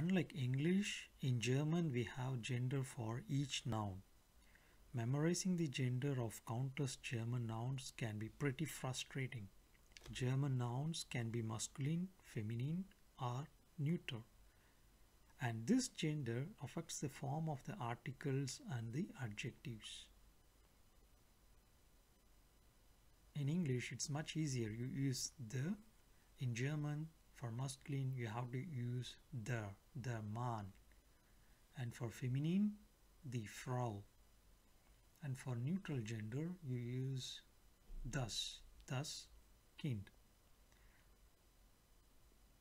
Unlike English, in German we have gender for each noun. Memorizing the gender of countless German nouns can be pretty frustrating. German nouns can be masculine, feminine, or neuter. And this gender affects the form of the articles and the adjectives. In English, it's much easier. You use the. In German, for masculine, you have to use der Mann. And for feminine, the Frau. And for neutral gender, you use das Kind.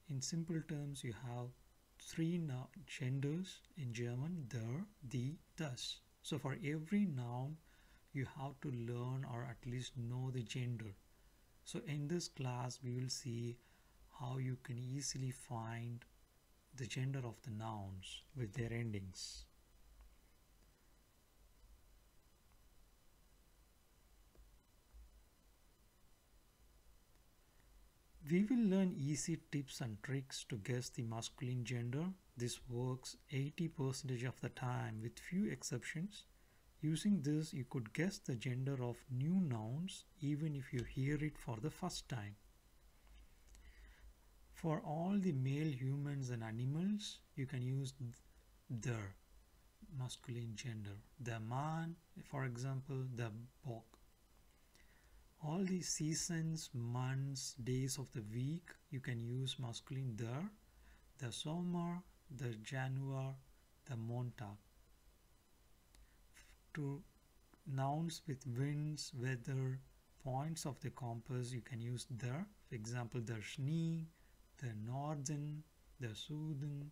In simple terms, you have three genders in German: der, die, das. So for every noun, you have to learn or at least know the gender. So in this class, we will see how you can easily find the gender of the nouns with their endings. We will learn easy tips and tricks to guess the masculine gender. This works 80% of the time with few exceptions. Using this, you could guess the gender of new nouns even if you hear it for the first time. For all the male humans and animals, you can use der, masculine gender. The man, for example, the Bock. All the seasons, months, days of the week, you can use masculine der. The Sommer, the Januar, the Montag. To nouns with winds, weather, points of the compass, you can use der. For example, der Schnee, the Norden, the Süden.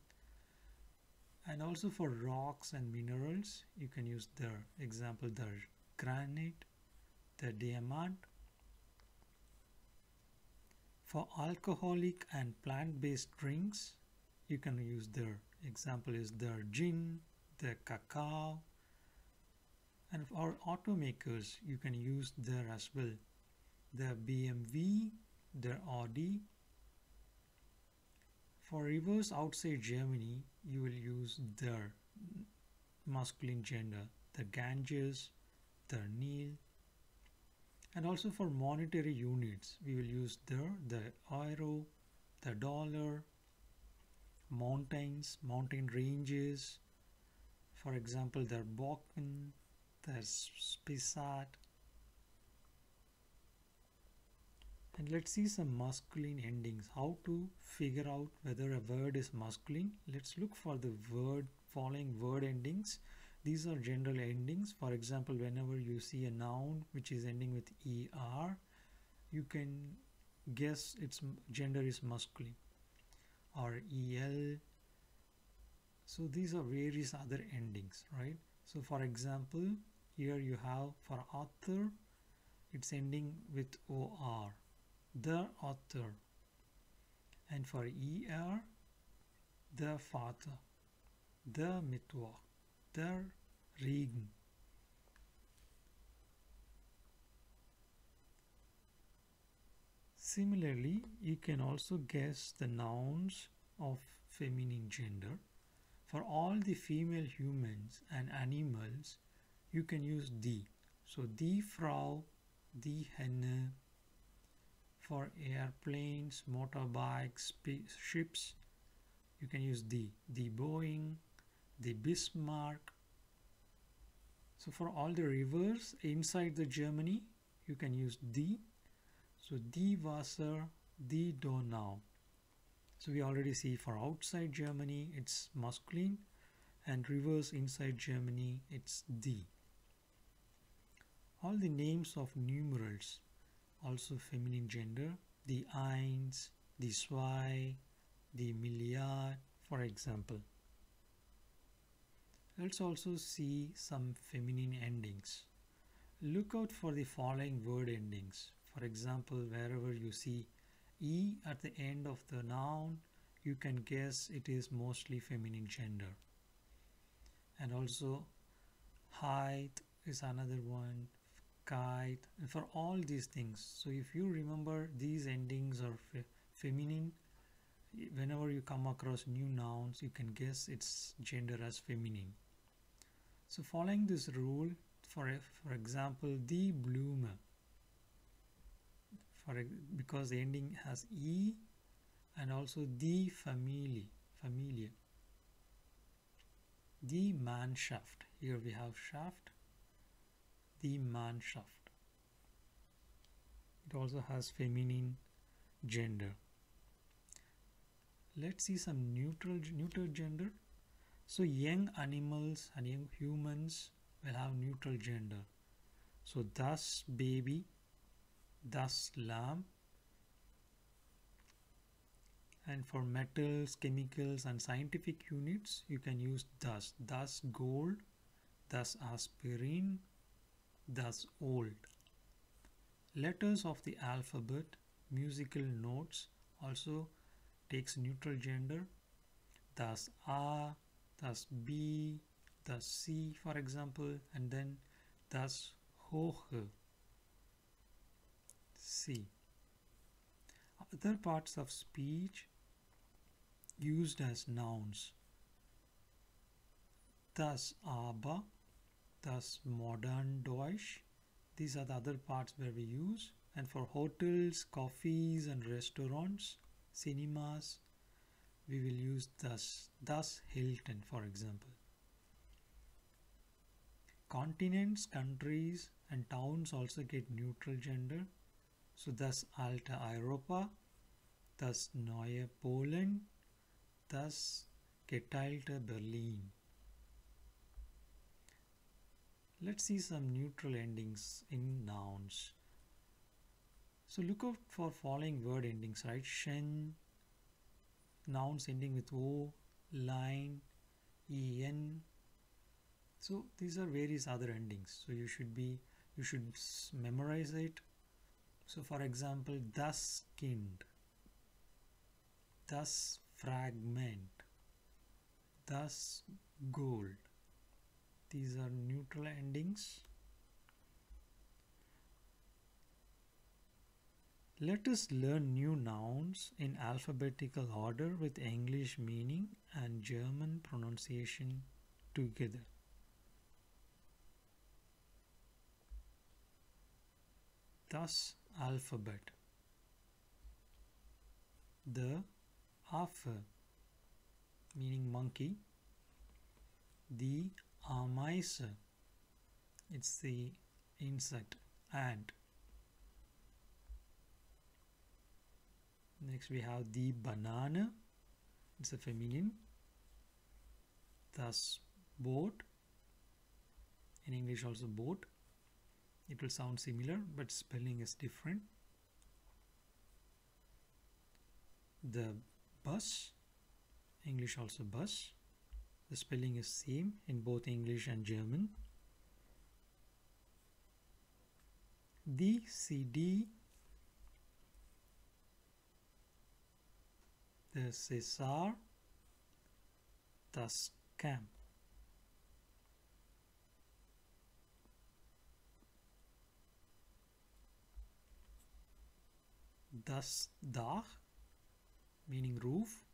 And also for rocks and minerals, you can use der. Example, der Granit, the Diamant. For alcoholic and plant-based drinks, you can use der. Example is der Gin, the cacao. And for automakers, you can use der as well. The BMW, the Audi. For rivers outside Germany, you will use der, masculine gender. The Ganges, the Nil. And also for monetary units, we will use der, the euro, the dollar, mountains, mountain ranges. For example, der Brocken, the Spessart. And let's see some masculine endings. How to figure out whether a word is masculine. Let's look for the following word endings. These are general endings. For example, whenever you see a noun which is ending with er, you can guess its gender is masculine, or el. So these are various other endings, right? So for example, here you have for author, it's ending with or, the author. And for er, the Vater, the Mittwoch, der Regen. Similarly, you can also guess the nouns of feminine gender. For all the female humans and animals, you can use die. So die Frau, die Henne. For airplanes, motorbikes, ships, you can use die. Die Boeing, the Bismarck. So for all the rivers inside the Germany, you can use die. So die Wasser, die Donau. So we already see for outside Germany, it's masculine, and rivers inside Germany, it's die. All the names of numerals, also feminine gender, the eins, the zwei, the Milliard, for example. Let's also see some feminine endings. Look out for the following word endings. For example, wherever you see E at the end of the noun, you can guess it is mostly feminine gender. And also height is another one, kite, and for all these things. So if you remember these endings are feminine, whenever you come across new nouns, you can guess its gender as feminine. So following this rule, for example, the bloomer, because the ending has e, and also the familia, the man shaft. Here we have shaft, the man shaft. It also has feminine gender. Let's see some neuter gender. So young animals and young humans will have neutral gender. So thus baby, thus lamb. And for metals, chemicals and scientific units, you can use thus. Thus gold, thus aspirin, thus old. Letters of the alphabet, musical notes also takes neutral gender. Thus A, thus B, thus C, for example, and then thus hoch, C. Other parts of speech used as nouns. Thus aber, thus modern Deutsch. These are the other parts where we use. And for hotels, coffees and restaurants, cinemas, we will use thus Hilton, for example. Continents, countries and towns also get neutral gender. So thus Alta Europa, thus Neue Polen, thus Geteilte Berlin. Let's see some neutral endings in nouns. So look out for following word endings, right? Shen, nouns ending with O, line, en. So these are various other endings. So you should memorize it. So for example, thus skinned, thus fragment, thus gold. These are neutral endings. Let us learn new nouns in alphabetical order with English meaning and German pronunciation together. Thus alphabet. The Affe, meaning monkey. The Ameise, it's the insect, ant. Next we have the banana, it's a feminine. Thus boat, in English also boat. It will sound similar but spelling is different. The bus, English also bus. The spelling is same in both English and German. The CD, the Caesar, thus camp. Thus Dach, meaning roof.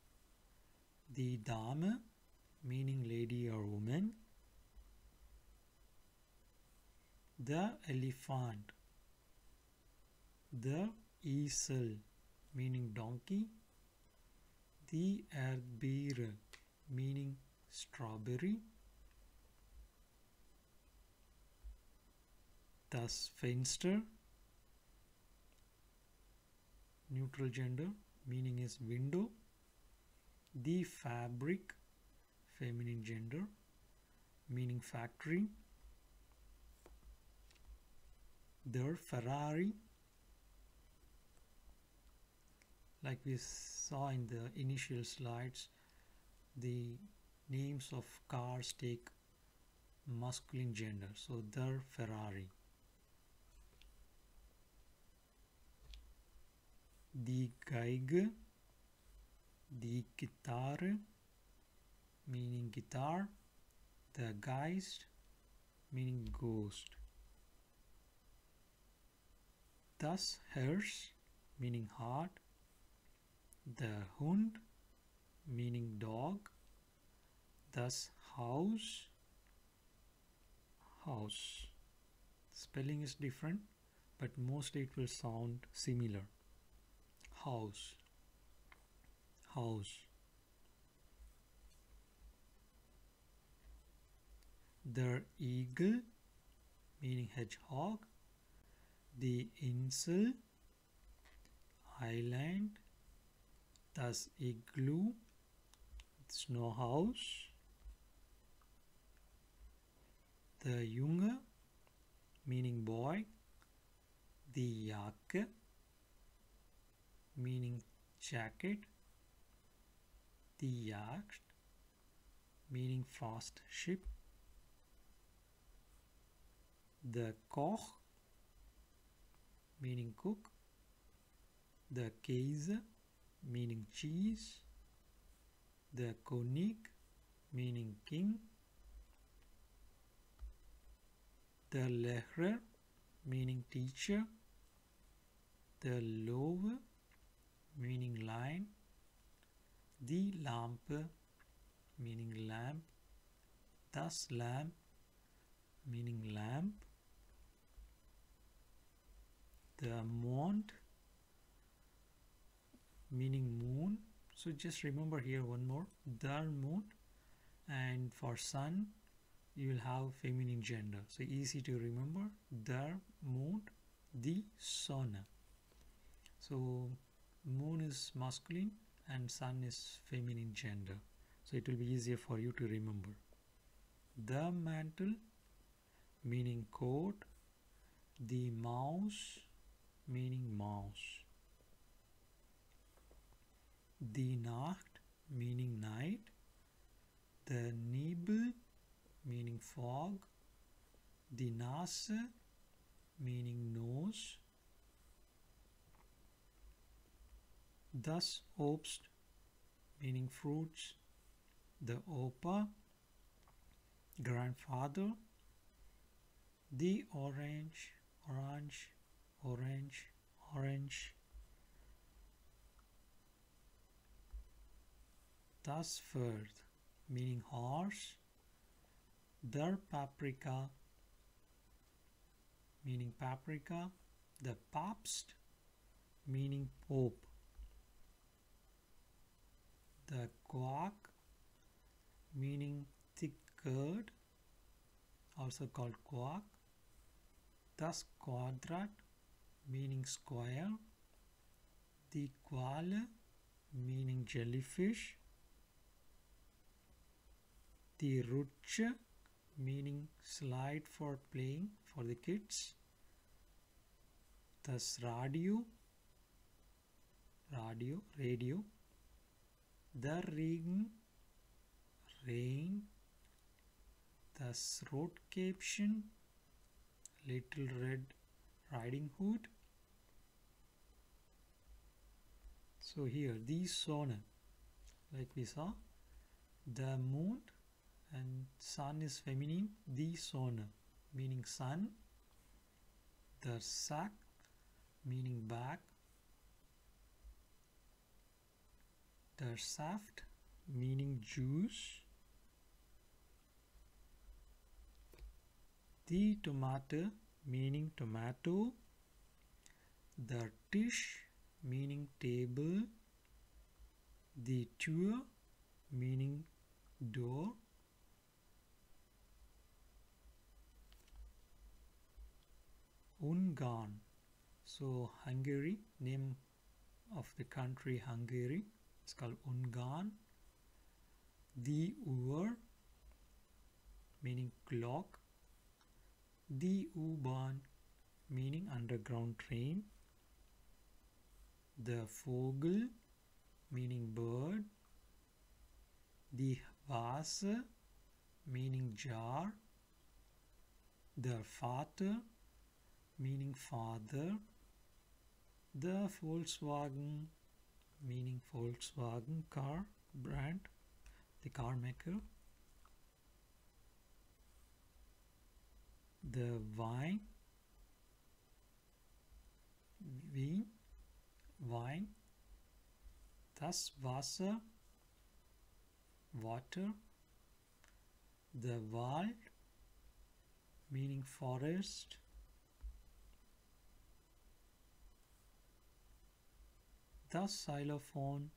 The Dame, meaning lady or woman. The elephant. The Esel, meaning donkey. The Erdbeere, meaning strawberry. Thus Fenster, neutral gender, meaning is window. The fabric, feminine gender, meaning factory. The Ferrari, like we saw in the initial slides, the names of cars take masculine gender, so the Ferrari. Die Geige, the Gitarre, meaning guitar. The Geist, meaning ghost. Das Herz, meaning heart. The Hund, meaning dog. Das Haus, house. Spelling is different, but mostly it will sound similar. House, house. Der Igel, meaning hedgehog. Die Insel, island. Das Igloo, snow house. Der Junge, meaning boy. Die Jacke, meaning jacket. Die Yacht, meaning fast ship. The Koch, meaning cook. The Käse, meaning cheese. The König, meaning king. The Lehrer, meaning teacher. The Löwe, meaning lion. Die Lampe, meaning lamp. Das Lamm, meaning lamp. The Mond, meaning moon. So just remember here one more, der Mond, and for sun you will have feminine gender, so easy to remember, der Mond, die Sonne. So moon is masculine and sun is feminine gender, so it will be easier for you to remember. The Mantel, meaning coat. The Maus, meaning mouse. Die Nacht, meaning night. The Nebel, meaning fog. Die Nase, meaning nose. Das Obst, meaning fruits. The Opa, grandfather. The Orange, orange, orange, orange. Das Pferd, meaning horse. Der Paprika, meaning paprika. The Papst, meaning pope. The Quark, meaning thick curd, also called quark. Das Quadrat, meaning square. The Qualle, meaning jellyfish. The Rutsche, meaning slide for playing for the kids. Das Radio, radio. Der Regen, rain. Das Rotkäppchen, Little Red Riding Hood. So here, die Sonne, like we saw, the moon and sun is feminine, die Sonne, meaning sun. The Sack, meaning bag. Der Saft, meaning juice. Die Tomate, meaning tomato. The Tisch, meaning table. The Tür, meaning door. Ungarn, so Hungary, name of the country Hungary, it's called Ungarn. Die Uhr, meaning clock. Die U-Bahn, meaning underground train. The Vogel, meaning bird. Die Vase, meaning jar. Der Vater, meaning father. The Volkswagen, meaning Volkswagen car brand, the car maker. The Wine, wine. Das Wasser, water. The Wald, meaning forest. The xylophone,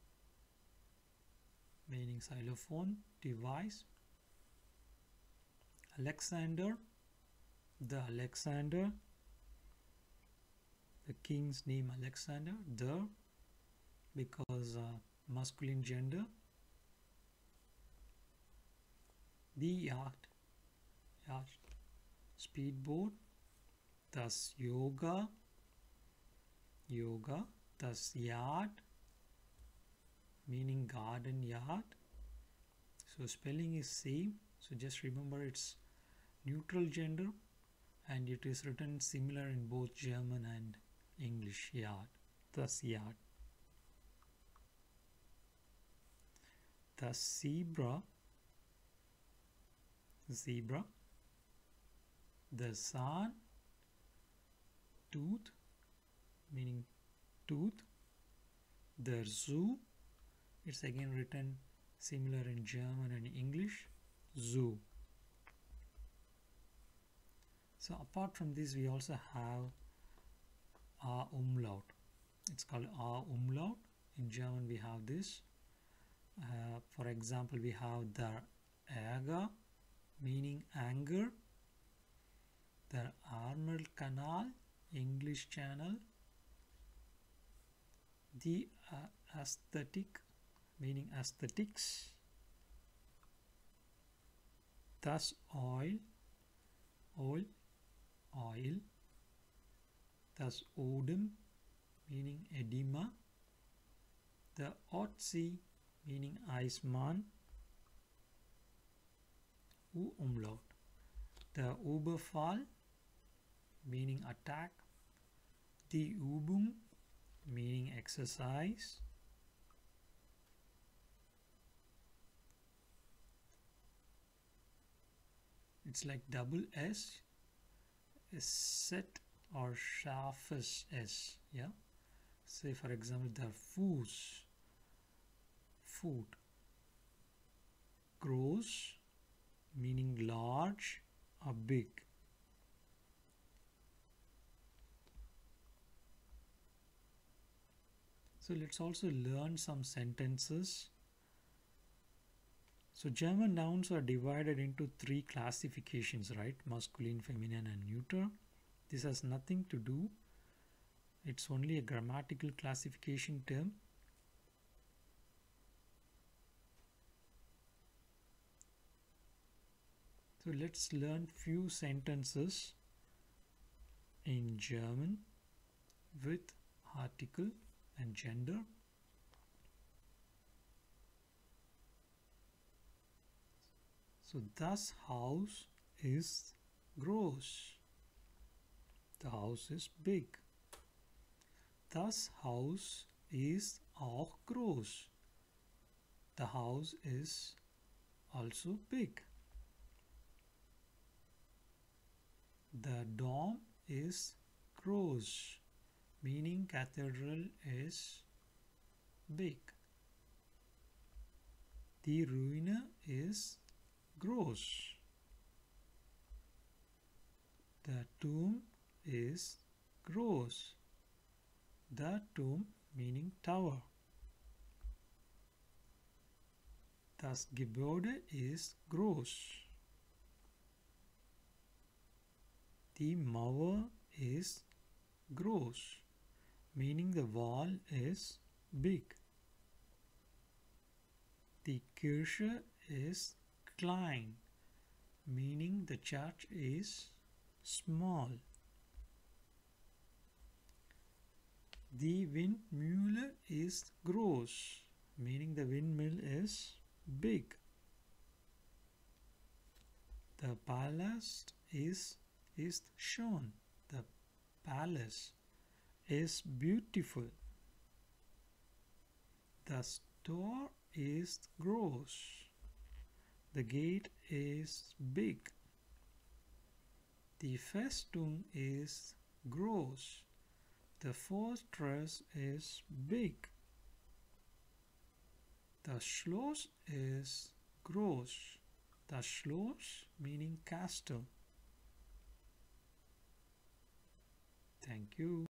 meaning xylophone device. Alexander, the Alexander, the king's name Alexander, the, because masculine gender. The yacht, speedboat. Das Yoga, das Yard, meaning garden yard. So spelling is same, so just remember it's neutral gender and it is written similar in both German and English. Yard, das Yard. The zebra, the sun, tooth, meaning tooth. The zoo, it's again written similar in German and English, zoo. So apart from this, we also have A1. It's called A1. In German we have this. For example, we have the Ärger, meaning anger. The Ärmelkanal, English channel. The aesthetic, meaning aesthetics. Das Oil, Das Odem, meaning edema. The Otzi, meaning Iceman. U-Umlaut. The Überfall, meaning attack. Die Übung, meaning exercise. It's like double S, a set or scharfes S. Yeah. Say for example, the Fuß, foot. Groß, meaning large or big. So let's also learn some sentences. So German nouns are divided into 3 classifications, right? Masculine, feminine and neuter. This has nothing to do. It's only a grammatical classification term. So let's learn few sentences in German with article and gender. So das Haus ist groß. The house is big. Das Haus ist auch groß. The house is also big. The Dom is groß, meaning cathedral is big. Die Ruine is groß. The tomb is groß. The tomb meaning tower. Das Gebäude ist groß. Die Mauer ist groß, meaning the wall is big. Die Kirche ist klein, meaning the church is small. Die Windmühle ist groß, meaning the windmill is big. The palace ist schön. The palace is beautiful. Das Tor ist groß. The gate is big. Die Festung ist groß. The fortress is big. The Schloss is groß. Das Schloss meaning castle. Thank you.